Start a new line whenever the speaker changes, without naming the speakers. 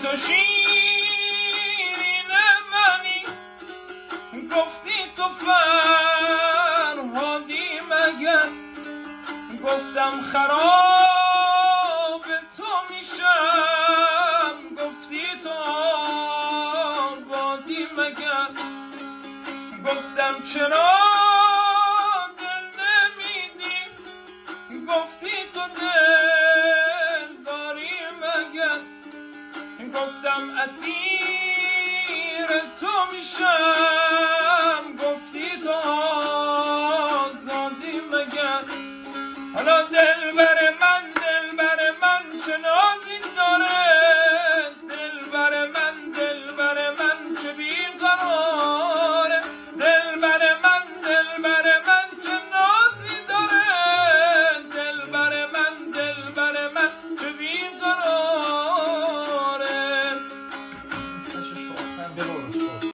تو شیرین منی، گفتی تو فرهادی مگر، گفتم خراب تو میشم، گفتی تو آبادی مگر، گفتم چرا دل نمیدی، گفتی تو دل داری مگر، گفتم اسیر تو میشم، گفتی تو آزادی مگر. حالا دلبر من چه نازی داره، دلبر من چه بیقراره، دلبر من چه نازی داره، دلبر من چه بیقراره.